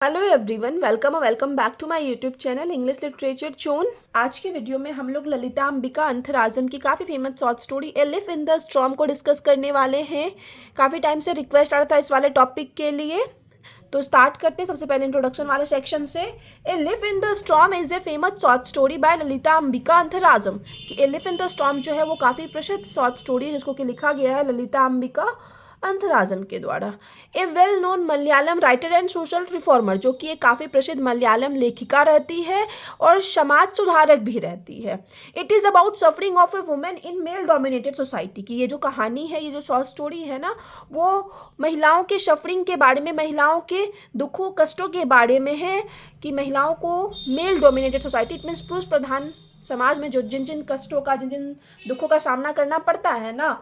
Hello everyone, welcome back to my YouTube channel English literature चोन। आज के video में हम लोग ललिता अंबिका अंथराजम की काफ़ी famous short story A leaf in the storm को डिस्कस करने वाले हैं। काफ़ी टाइम से रिक्वेस्ट आ रहा था इस वाले टॉपिक के लिए, तो स्टार्ट करते हैं सबसे पहले इंट्रोडक्शन वाले सेक्शन से। A leaf in the storm is a famous short story by Lalitha Ambika Antharjanam. कि a leaf in the storm जो है वो काफ़ी प्रसिद्ध शॉर्ट स्टोरी है जिसको कि लिखा गया है ललिता अंबिका अंथराजम के द्वारा। A well known Malayalam writer and social reformer, जो कि एक काफ़ी प्रसिद्ध मलयालम लेखिका रहती है और समाज सुधारक भी रहती है। It is about suffering of A women in male dominated society की ये जो कहानी है, ये जो शॉर्ट स्टोरी है ना, वो महिलाओं के सफरिंग के बारे में, महिलाओं के दुखों कष्टों के बारे में है कि महिलाओं को male dominated society, it means पुरुष प्रधान समाज में जो जिन जिन कष्टों का, जिन जिन दुखों का सामना करना पड़ता है ना,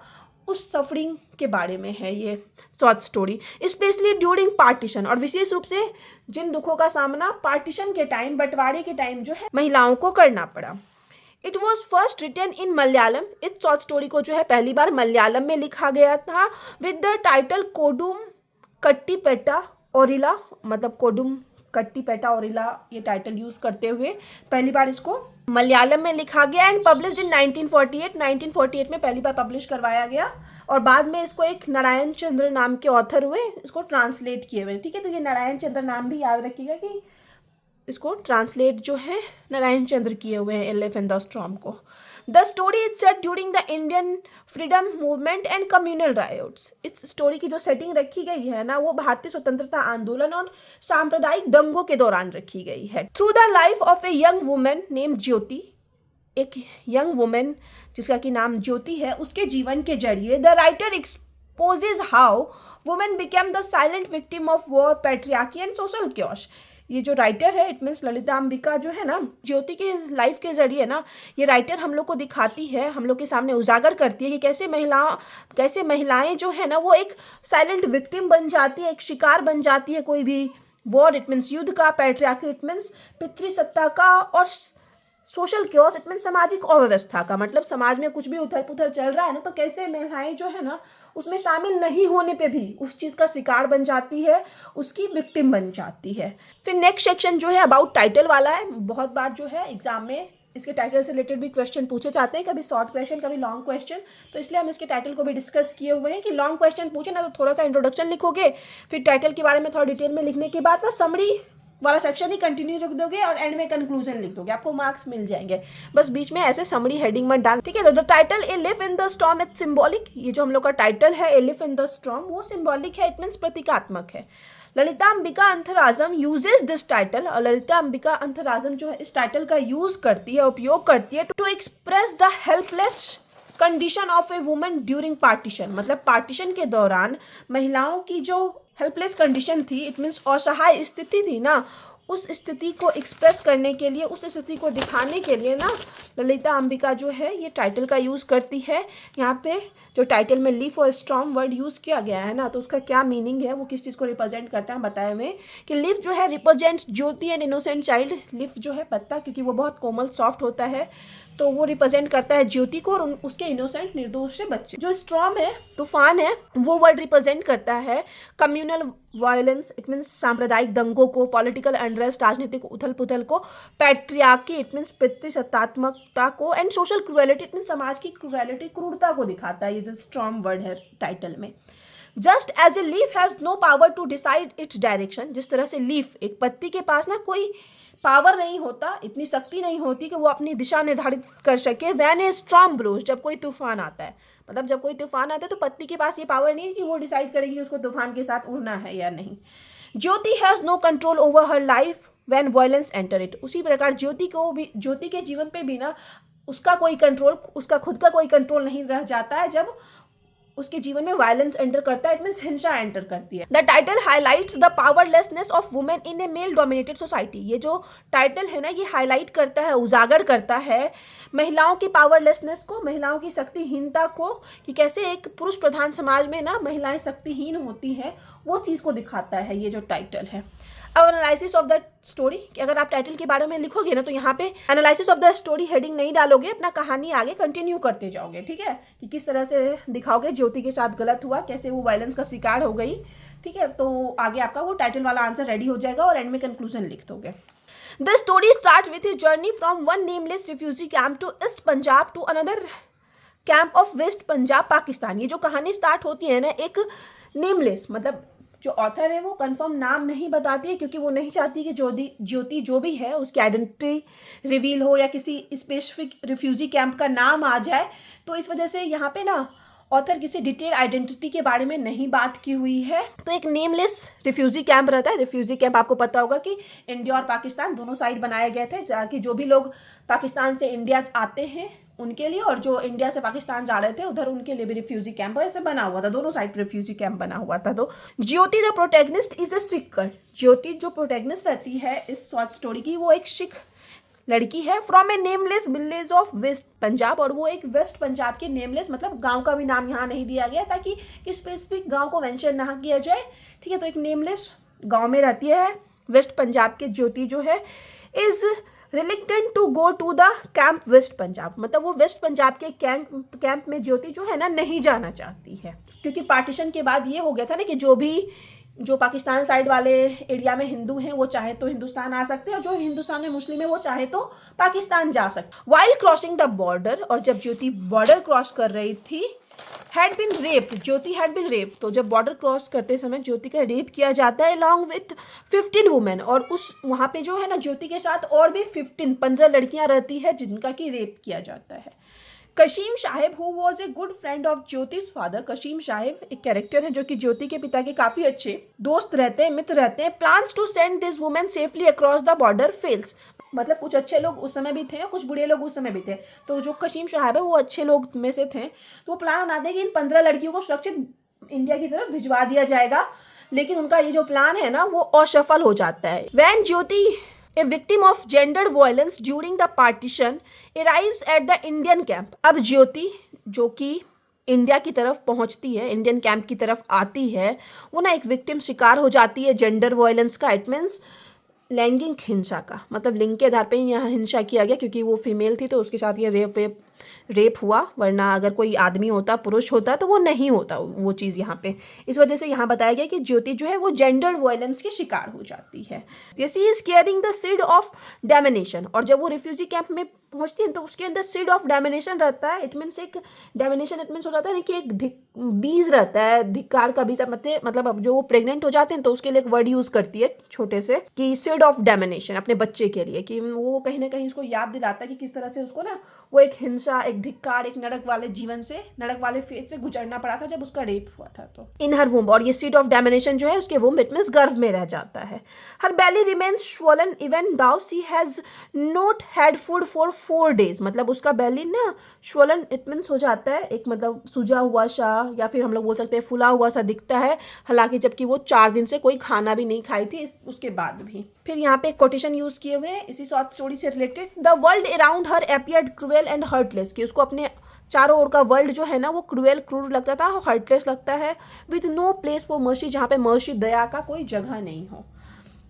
उस सफरिंग के बारे में है ये short story. Specially during partition, और विशेष रूप से जिन दुखों का सामना पार्टीशन के टाइम, बंटवारे के टाइम जो है महिलाओं को करना पड़ा। It was first written in Malayalam. इस शॉर्ट स्टोरी को जो है पहली बार मलयालम में लिखा गया था विद द टाइटल कोडुम कट्टीपेटा ओरिला, मतलब कोडुम कट्टीपेटा ओरिला ये टाइटल यूज करते हुए पहली बार इसको मलयालम में लिखा गया एंड पब्लिश्ड इन 1948 में पहली बार पब्लिश करवाया गया। और बाद में इसको एक नारायण चंद्र नाम के ऑथर हुए इसको ट्रांसलेट किए हुए। ठीक है, तो ये नारायण चंद्र नाम भी याद रखिएगा कि इसको ट्रांसलेट जो है नारायण चंद्र किए हुए हैं ए लिफ इन द स्टॉर्म को। The story is set during the Indian freedom movement and communal riots. इस स्टोरी की जो सेटिंग रखी गई है ना, वो भारतीय स्वतंत्रता आंदोलन और सांप्रदायिक दंगों के दौरान रखी गई है। Through the life of a young women name Jyoti, एक यंग वुमेन जिसका कि नाम ज्योति है, उसके जीवन के जरिए the writer exposes how women became the silent victim of war, patriarchy and social chaos. ये जो राइटर है, इट मीन्स ललिता अंबिका जो है ना, ज्योति के लाइफ के जरिए ना, ये राइटर हम लोग को दिखाती है, हम लोग के सामने उजागर करती है कि कैसे महिलाएं जो है ना, वो एक साइलेंट विक्टिम बन जाती है, एक शिकार बन जाती है कोई भी वॉर, इट मीन्स युद्ध का, पैट्रियार्की इट मीन्स पितृसत्ता का, और सोशल क्योस इट मीन सामाजिक अव्यवस्था का, मतलब समाज में कुछ भी उथल पुथल चल रहा है ना, तो कैसे महिलाएं जो है ना उसमें शामिल नहीं होने पे भी उस चीज़ का शिकार बन जाती है, उसकी विक्टिम बन जाती है। फिर नेक्स्ट सेक्शन जो है अबाउट टाइटल वाला है। बहुत बार जो है एग्जाम में इसके टाइटल से रिलेटेड भी क्वेश्चन पूछे जाते हैं, कभी शॉर्ट क्वेश्चन कभी लॉन्ग क्वेश्चन, तो इसलिए हम इसके टाइटल को भी डिस्कस किए हुए हैं कि लॉन्ग क्वेश्चन पूछे ना तो थोड़ा सा इंट्रोडक्शन लिखोगे, फिर टाइटल के बारे में थोड़ा डिटेल में लिखने के बाद ना समरी वाला सेक्शन ही कंटिन्यू रख दोगे और एंड में कंक्लूजन लिख दोगे, आपको मार्क्स मिल जाएंगे। बस बीच में ऐसे समरी हेडिंग मत डाल। ठीक है, तो the title a leaf in the storm is symbolic. ये जो हम लोग का टाइटल है a leaf in the storm, वो सिंबॉलिक है, इट मीन्स प्रतीकात्मक है। Lalitha Ambika Antharjanam uses this title, और ललिता अंबिका अंथराजम जो है इस टाइटल का यूज करती है, उपयोग करती है to express the helpless condition of a woman during partition. मतलब पार्टीशन के दौरान महिलाओं की जो हेल्पलेस कंडीशन थी, इट मीन्स असहाय स्थिति थी ना, उस स्थिति को एक्सप्रेस करने के लिए, उस स्थिति को दिखाने के लिए ना ललिता अंबिका जो है ये टाइटल का यूज़ करती है। यहाँ पे जो टाइटल में लीफ और स्टॉर्म वर्ड यूज़ किया गया है ना, तो उसका क्या मीनिंग है, वो किस चीज़ को रिप्रेजेंट करता है बताए हुए कि लीफ जो है represents Jyoti and innocent child. Leaf जो है पत्ता, क्योंकि वो बहुत कोमल सॉफ्ट होता है, तो वो रिप्रेजेंट करता है ज्योति को और उसके इनोसेंट निर्दोष से बच्चे। जो स्टॉर्म है, तूफान है, वो वर्ड रिप्रेजेंट करता है कम्युनल वायलेंस, इट मीन्स सांप्रदायिक दंगों को, पॉलिटिकल अनरेस्ट, राजनीतिक उथल पुथल को, पैट्रियार्की इट मीन्स पितृसत्तात्मकता को, and social cruelty it means समाज की क्रूएलिटी, क्रूरता को दिखाता है। ये जो स्टॉर्म वर्ड है टाइटल में। Just as a leaf has no power to decide its direction, जिस तरह से लीफ, एक पत्ती के पास ना कोई पावर नहीं होता, इतनी शक्ति नहीं होती कि वो अपनी दिशा निर्धारित कर सके। व्हेन ए स्टॉर्म ब्लोज, जब कोई तूफान आता है, मतलब जब कोई तूफान आता है तो पत्ती के पास ये पावर नहीं है कि वो डिसाइड करेगी कि उसको तूफान के साथ उड़ना है या नहीं। Jyoti has no control over her life when violence enter it. उसी प्रकार ज्योति के जीवन पे भी ना उसका कोई कंट्रोल, उसका खुद का कोई कंट्रोल नहीं रह जाता है जब उसके जीवन में वायलेंस एंटर करता है, इट मीन्स हिंसा एंटर करती है। The title highlights the powerlessness of women in A male dominated society. ये जो टाइटल है ना, ये हाईलाइट करता है, उजागर करता है महिलाओं की पावरलेसनेस को, महिलाओं की शक्तिहीनता को, कि कैसे एक पुरुष प्रधान समाज में ना महिलाएं शक्तिहीन होती हैं, वो चीज़ को दिखाता है ये जो टाइटल है। अब एनालिसिस ऑफ द स्टोरी, कि अगर आप टाइटल के बारे में लिखोगे ना तो यहाँ पे analysis of the story heading नहीं डालोगे, अपना कहानी आगे कंटिन्यू करते जाओगे। ठीक है, कि किस तरह से दिखाओगे ज्योति के साथ गलत हुआ, कैसे वो वायलेंस का शिकार हो गई। ठीक है, तो आगे आपका वो टाइटल वाला आंसर रेडी हो जाएगा और एंड में कंक्लूजन लिख दोगे। The story start with a journey from one nameless refugee camp to East Punjab to another camp of West Punjab Pakistan. ये जो कहानी स्टार्ट होती है ना, एक नेमलेस मतलब जो ऑथर है वो कंफर्म नाम नहीं बताती है, क्योंकि वो नहीं चाहती कि ज्योति जो भी है उसकी आइडेंटिटी रिवील हो या किसी स्पेसिफिक रिफ्यूजी कैंप का नाम आ जाए। तो इस वजह से यहाँ पे ना ऑथर किसी डिटेल आइडेंटिटी के बारे में नहीं बात की हुई है। तो एक नेमलेस रिफ्यूजी कैंप रहता है। रिफ्यूजी कैंप आपको पता होगा कि इंडिया और पाकिस्तान दोनों साइड बनाए गए थे, जहाँ की जो भी लोग पाकिस्तान से इंडिया आते हैं उनके लिए और जो इंडिया से पाकिस्तान जा रहे थे उधर उनके लिए भी रिफ्यूजी कैंप ऐसे बना हुआ था, दोनों साइड रिफ्यूजी कैंप बना हुआ था। तो Jyoti the protagonist is a Sikh girl. Jyoti जो प्रोटैगनिस्ट रहती है इस शॉर्ट स्टोरी की, वो एक सिख लड़की है from a nameless village of West Punjab, और वो एक वेस्ट पंजाब के नेमलेस मतलब गांव का भी नाम यहाँ नहीं दिया गया ताकि कि स्पेसिफिक गांव को मेंशन ना किया जाए, ठीक है। तो एक नेमलेस गांव में रहती है वेस्ट पंजाब के ज्योति जो है is reluctant to go to the camp West Punjab, मतलब वो वेस्ट पंजाब के कैंप में ज्योति जो है ना नहीं जाना चाहती है, क्योंकि पार्टीशन के बाद ये हो गया था ना कि जो पाकिस्तान साइड वाले एरिया में हिंदू हैं वो चाहे तो हिंदुस्तान आ सकते हैं और जो हिंदुस्तान में मुस्लिम है वो चाहे तो पाकिस्तान जा सकते। वाइल क्रॉसिंग द बॉर्डर, और जब ज्योति बॉर्डर क्रॉस कर रही थी, had been rape, Jyoti had been rape, तो जब बॉर्डर क्रॉस करते समय ज्योति का रेप किया जाता है अलॉन्ग विथ 15 वुमेन, और उस वहाँ पे जो है ना ज्योति के साथ और भी 15 लड़कियाँ रहती है जिनका कि रेप किया जाता है। Kasim Sahib who was a good friend of Jyoti's father, Kasim Sahib एक कैरेक्टर है जो कि ज्योति के पिता के काफी अच्छे दोस्त रहते हैं, मित्र रहते हैं। Plans to send this women safely across the border fails, मतलब कुछ अच्छे लोग उस समय भी थे और कुछ बुरे लोग उस समय भी थे। तो जो कशीम साहब है वो अच्छे लोग में से थे, तो वो प्लान बनाते हैं कि इन 15 लड़कियों को सुरक्षित इंडिया की तरफ भिजवा दिया जाएगा, लेकिन उनका ये जो प्लान है ना वो असफल हो जाता है। When Jyoti A victim of gendered violence during the partition arrives at the Indian camp। अब ज्योति जो कि इंडिया की तरफ पहुंचती है, इंडियन कैंप की तरफ आती है, वो ना एक विक्टिम शिकार हो जाती है जेंडर वायलेंस का। इट मीन्स लैंगिक हिंसा का, मतलब लिंग के आधार पे ही यहाँ हिंसा किया गया, क्योंकि वो फीमेल थी तो उसके साथ ये रेप हुआ, वरना अगर कोई आदमी होता, पुरुष होता तो वो नहीं होता वो चीज़ यहाँ पे। इस वजह से यहाँ बताया गया कि ज्योति जो है वो जेंडर वायलेंस के शिकार हो जाती है। She is carrying the seed of domination, और जब वो रिफ्यूजी कैंप में पहुंचती है तो उसके अंदर सीड ऑफ डोमिनेशन रहता है। इट मीन्स एक डोमिनेशन, इट मीन्स हो जाता है ना कि एक बीज रहता है, धिक्कार का बीज, मतलब अब जो वो प्रेग्नेंट हो जाते हैं तो उसके लिए एक वर्ड यूज करती है छोटे से कि सीड ऑफ डोमिनेशन अपने बच्चे के लिए, कि वो कहीं ना कहीं उसको याद दिलाता है कि किस तरह से उसको ना वो एक हिंसा, एक धिक्कार, एक नरक वाले जीवन से, नरक वाले फेज से गुजरना पड़ा था जब उसका रेप हुआ था। तो इन हर वुम्ब, और ये सीड ऑफ डोमिनेशन जो है उसके वुम्ब इट मीन्स गर्भ में रह जाता है। Her belly remains swollen even though she has not had food for 4 days, मतलब उसका बेली ना स्वोलन इट मीन्स हो जाता है, एक मतलब सूजा हुआ सा, या फिर हम लोग बोल सकते हैं फुला हुआ सा दिखता है, हालांकि जबकि वो 4 दिन से कोई खाना भी नहीं खाई थी उसके बाद भी। फिर यहाँ पे एक कोटेशन यूज किए हुए हैं इसी शॉर्ट स्टोरी से related. The world around her appeared cruel and heartless, कि उसको अपने चारों ओर का वर्ल्ड जो है ना वो क्रूर लगता था, हर्टलेस लगता है, with no place for mercy, जहाँ पे मर्सी दया का कोई जगह नहीं हो।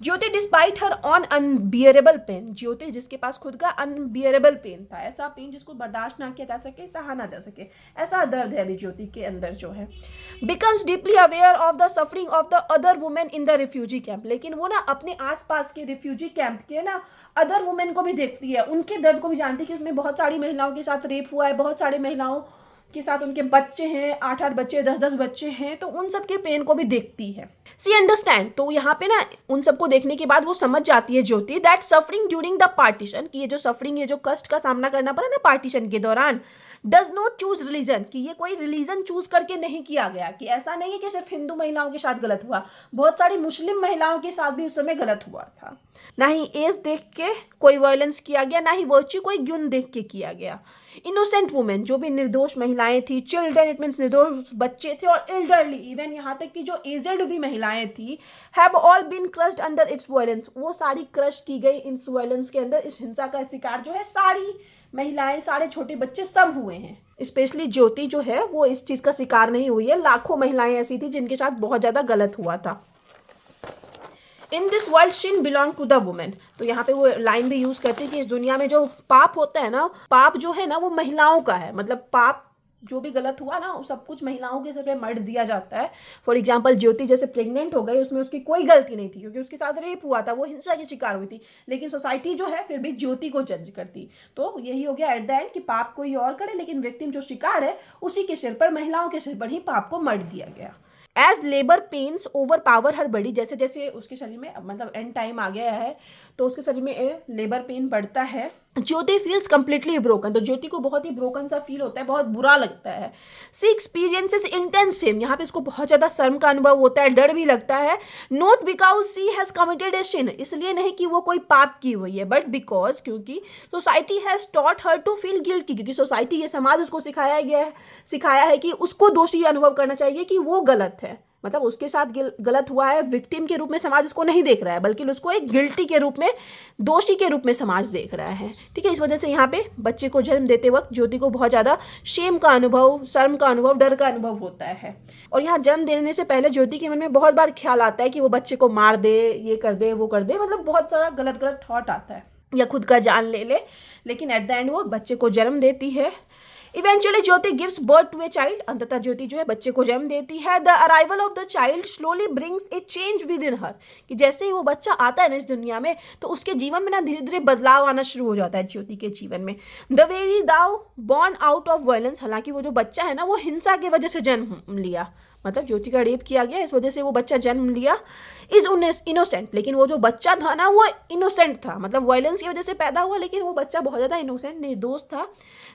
Jyoti despite her on unbearable pain, Jyoti जिसके पास खुद का अनबियरेबल पेन था, ऐसा पेन जिसको बर्दाश्त ना किया जा सके, सहा ना जा सके, ऐसा दर्द है अभी ज्योति के अंदर जो है। Becomes deeply aware of the suffering of the other women in the refugee camp, लेकिन वो ना अपने आसपास के रिफ्यूजी कैंप के ना अदर वुमेन को भी देखती है, उनके दर्द को भी जानती है कि उसमें बहुत सारी महिलाओं के साथ रेप हुआ है, बहुत सारी महिलाओं के साथ उनके बच्चे हैं, 8-8 बच्चे, 10-10 बच्चे हैं, तो उन सब के पेन को भी देखती है। सी अंडरस्टैंड, तो यहाँ पे ना उन सबको देखने के बाद वो समझ जाती है Jyoti that suffering during the partition, कि ये जो सफरिंग, ये जो कष्ट का सामना करना पड़ा ना पार्टीशन के दौरान, डज नॉट चूज रिलीजन, कि ये कोई रिलीजन चूज करके नहीं किया गया, कि ऐसा नहीं है कि सिर्फ हिंदू महिलाओं के साथ गलत हुआ, बहुत सारी मुस्लिम महिलाओं के साथ भी उस समय गलत हुआ था। ना ही एज देख के कोई वायलेंस किया गया, ना ही वर्च्यू कोई गुण देख के किया गया। इनोसेंट वुमेन, जो भी निर्दोष महिलाएं थी, चिल्ड्रन इट मीन्स निर्दोष बच्चे थे, और एल्डरली इवन यहाँ तक कि जो एजेड भी महिलाएं थी, have all been crushed under its violence, वो सारी क्रश की गई इस वायलेंस के अंदर, इस हिंसा का शिकार जो है सारी महिलाएं, सारे छोटे बच्चे सब हुए हैं। स्पेशली ज्योति जो है वो इस चीज का शिकार नहीं हुई है, लाखों महिलाएं ऐसी थी जिनके साथ बहुत ज्यादा गलत हुआ था। In this world sin belong to the women, तो यहाँ पे वो लाइन भी यूज करती है कि इस दुनिया में जो पाप होता है ना, पाप जो है ना वो महिलाओं का है, मतलब पाप जो भी गलत हुआ ना, वो सब कुछ महिलाओं के सर पे मर्द दिया जाता है। फॉर एग्जाम्पल ज्योति जैसे प्रेग्नेंट हो गई, उसमें उसकी कोई गलती नहीं थी क्योंकि उसके साथ रेप हुआ था, वो हिंसा की शिकार हुई थी, लेकिन सोसाइटी जो है फिर भी ज्योति को जज करती। तो यही हो गया एट द एंड कि पाप कोई और करे, लेकिन विक्टिम जो शिकार है उसी के सिर पर, महिलाओं के सिर पर ही पाप को मर्द दिया गया। As labour pains over power her body, जैसे जैसे उसके शरीर में मतलब एंड टाइम आ गया है तो उसके शरीर में लेबर पेन बढ़ता है। ज्योति फील्स कंप्लीटली ब्रोकन, तो ज्योति को बहुत ही ब्रोकन सा फील होता है, बहुत बुरा लगता है। सी एक्सपीरियंसेस इंटेंस शेम, यहाँ पे इसको बहुत ज्यादा शर्म का अनुभव होता है, डर भी लगता है। Not because she has committed a sin, इसलिए नहीं कि वो कोई पाप की हुई है, बट बिकॉज क्योंकि society has taught her to feel guilty, क्योंकि सोसाइटी, ये समाज उसको सिखाया है कि उसको दोषी अनुभव करना चाहिए कि वो गलत है, मतलब उसके साथ गलत हुआ है, विक्टिम के रूप में समाज उसको नहीं देख रहा है, बल्कि उसको एक गिल्टी के रूप में, दोषी के रूप में समाज देख रहा है। ठीक है, इस वजह से यहाँ पे बच्चे को जन्म देते वक्त ज्योति को बहुत ज़्यादा शेम का अनुभव, शर्म का अनुभव, डर का अनुभव होता है। और यहाँ जन्म देने से पहले ज्योति के मन में बहुत बार ख्याल आता है कि वो बच्चे को मार दे, ये कर दे, वो कर दे, मतलब बहुत सारा गलत गलत थॉट आता है, या खुद का जान ले, लेकिन एट द एंड वो बच्चे को जन्म देती है। Eventually Jyoti gives birth to a child, अंततः ज्योति जो है बच्चे को जन्म देती है। The arrival of the child slowly brings a change within her, कि जैसे ही वो बच्चा आता है ना इस दुनिया में, तो उसके जीवन में ना धीरे धीरे बदलाव आना शुरू हो जाता है ज्योति के जीवन में। The very though born out of violence, हालांकि वो जो बच्चा है ना वो हिंसा की वजह से जन्म लिया, मतलब ज्योति का रेप किया गया, इस वजह से वो बच्चा जन्म लिया। इज इनोसेंट, लेकिन वो जो बच्चा था ना वो इनोसेंट था, मतलब वायलेंस की वजह से पैदा हुआ, लेकिन वो बच्चा बहुत ज़्यादा इनोसेंट, निर्दोष था।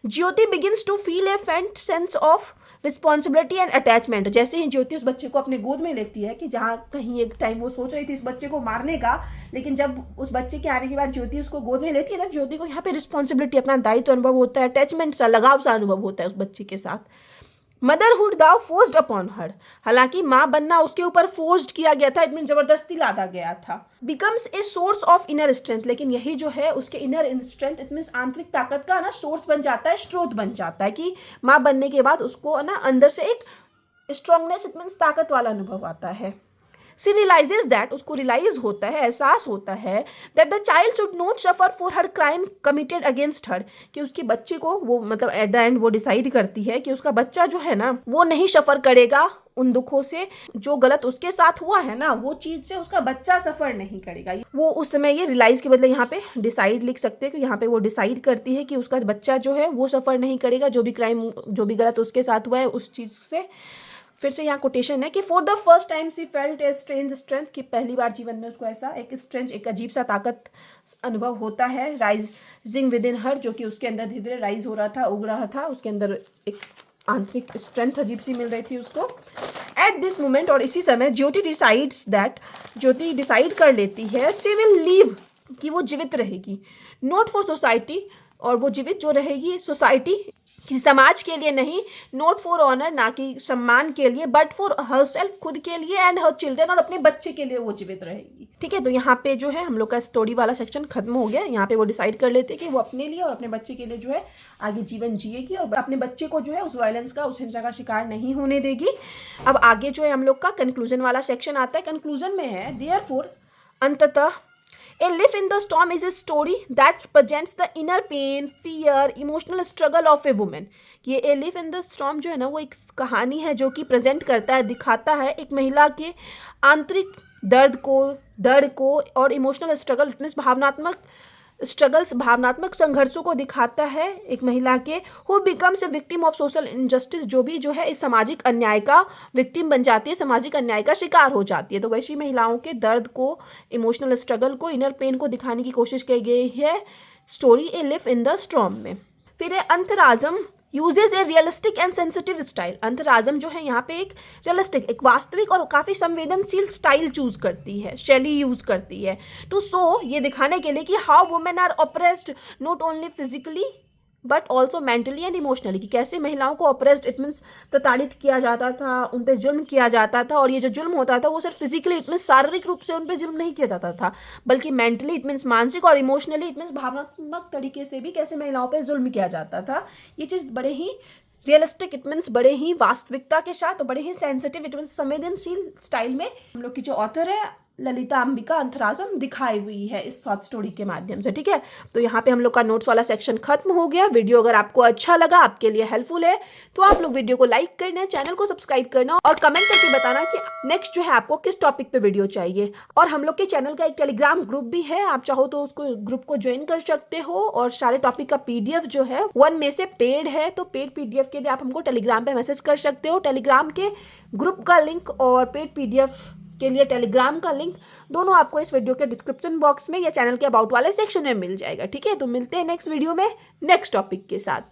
ज्योति बिगिंस टू फील ए फेंट sense of responsibility and attachment, जैसे ही ज्योति उस बच्चे को अपने गोद में लेती है, कि जहाँ कहीं एक टाइम वो सोच रही थी इस बच्चे को मारने का, लेकिन जब उस बच्चे के आने के बाद ज्योति उसको गोद में लेती है ना, ज्योति को यहाँ पे रिस्पॉन्सिबिलिटी, अपना दायित्व अनुभव होता है, अटैचमेंट सा, लगाव सा अनुभव होता है उस बच्चे के साथ। मदरहुड दाउ फोर्स्ड अपॉन हर, हालांकि माँ बनना उसके ऊपर फोर्स्ड किया गया था, इट मीन जबरदस्ती लादा गया था। Becomes a source of inner strength, लेकिन यही जो है उसके इनर स्ट्रेंथ, इट मीन्स आंतरिक ताकत का ना सोर्स बन जाता है, स्रोत बन जाता है, कि माँ बनने के बाद उसको ना अंदर से एक स्ट्रांगनेस, इट मीन्स ताकत वाला अनुभव आता है। सी रियलाइजेज दैट, उसको रियलाइज होता है, एहसास होता है, that the child should not suffer for her crime committed against her, कि उसके बच्चे को वो, मतलब एट द एंड वो डिसाइड करती है कि उसका बच्चा जो है ना वो नहीं सफर करेगा उन दुखों से, जो गलत उसके साथ हुआ है ना वो चीज से उसका बच्चा सफर नहीं करेगा। वो उस समय ये रियलाइज के बदले यहाँ पे डिसाइड लिख सकते हैं कि यहाँ पे वो डिसाइड करती है कि उसका बच्चा जो है वो सफर नहीं करेगा, जो भी क्राइम, जो भी गलत उसके साथ हुआ है उस चीज से। फिर से यहाँ कोटेशन है कि for the first time C felt a strange strength, कि पहली बार जीवन में उसको ऐसा एक स्ट्रेंज, एक अजीब सा ताकत अनुभव होता है, राइजिंग विद इन हर, जो कि उसके अंदर धीरे धीरे राइज हो रहा था, उग रहा था, उसके अंदर एक आंतरिक स्ट्रेंथ अजीब सी मिल रही थी उसको एट दिस मोमेंट। और इसी समय ज्योति डिसाइड्स दैट, ज्योति डिसाइड कर लेती है, शी विल लीव, कि वो जीवित रहेगी, नॉट फॉर सोसाइटी, और वो जीवित जो रहेगी सोसाइटी, किसी समाज के लिए नहीं, नॉट फॉर ऑनर, ना कि सम्मान के लिए, बट फॉर हर सेल्फ, खुद के लिए, एंड हर चिल्ड्रन, और अपने बच्चे के लिए वो जीवित रहेगी। ठीक है, तो यहाँ पे जो है हम लोग का स्टोरी वाला सेक्शन खत्म हो गया। यहाँ पे वो डिसाइड कर लेते हैं कि वो अपने लिए और अपने बच्चे के लिए जो है आगे जीवन जिएगी, और अपने बच्चे को जो है उस वायलेंस का, उस हिंसा का शिकार नहीं होने देगी। अब आगे जो है हम लोग का कंक्लूजन वाला सेक्शन आता है। कंक्लूजन में है, देयरफॉर, अंततः, A Life in the Storm is a story that presents the inner pain, fear, emotional struggle of a woman. ये A Life in the Storm जो है ना वो एक कहानी है जो कि प्रेजेंट करता है, दिखाता है एक महिला के आंतरिक दर्द को, डर को, और इमोशनल स्ट्रगल, भावनात्मक स्ट्रगल्स, भावनात्मक संघर्षों को दिखाता है एक महिला के, who becomes a victim of social injustice, जो भी जो है इस सामाजिक अन्याय का विक्टिम बन जाती है, सामाजिक अन्याय का शिकार हो जाती है। तो वैसी महिलाओं के दर्द को, इमोशनल स्ट्रगल को, इनर पेन को दिखाने की कोशिश की गई है story a leaf in the storm में। फिर है Antharjanam uses a realistic and sensitive style. Antharjanam जो है यहाँ पे एक रियलिस्टिक, एक वास्तविक और काफ़ी संवेदनशील स्टाइल चूज करती है, शैली यूज करती है, टू सो, ये दिखाने के लिए कि how women are oppressed not only physically but also mentally and emotionally, कि कैसे महिलाओं को ऑप्रेस्ड, इट मीन्स प्रताड़ित किया जाता था, उन पर जुल्म किया जाता था, और ये जो जुल्म होता था वो सिर्फ फिजिकली, इट मीन्स शारीरिक रूप से उन पर जुल्म नहीं किया जाता था, बल्कि मेंटली, इट मीन्स मानसिक, और इमोशनली, इट मीन्स भावनात्मक तरीके से भी कैसे महिलाओं पर जुल्म किया जाता था। ये चीज़ बड़े ही रियलिस्टिक, इट मीन्स बड़े ही वास्तविकता के साथ, और बड़े ही सेंसिटिव, इट मीन्स संवेदनशील स्टाइल में हम लोग की जो ऑथर है ललिता अंबिका अंतराजम दिखाई हुई है इस शॉर्ट स्टोरी के माध्यम से। ठीक है, तो यहाँ पे हम लोग का नोट्स वाला सेक्शन खत्म हो गया। वीडियो अगर आपको अच्छा लगा, आपके लिए हेल्पफुल है, तो आप लोग वीडियो को लाइक करना, चैनल को सब्सक्राइब करना और कमेंट करके बताना कि नेक्स्ट जो है आपको किस टॉपिक पे वीडियो चाहिए। और हम लोग के चैनल का एक टेलीग्राम ग्रुप भी है, आप चाहो तो उसको ग्रुप को ज्वाइन कर सकते हो। और सारे टॉपिक का PDF जो है 1 में से पेड है, तो पेड PDF के लिए आप हमको टेलीग्राम पे मैसेज कर सकते हो। टेलीग्राम के ग्रुप का लिंक और पेड PDF के लिए टेलीग्राम का लिंक दोनों आपको इस वीडियो के डिस्क्रिप्शन बॉक्स में या चैनल के अबाउट वाले सेक्शन में मिल जाएगा। ठीक है, तो मिलते हैं नेक्स्ट वीडियो में नेक्स्ट टॉपिक के साथ।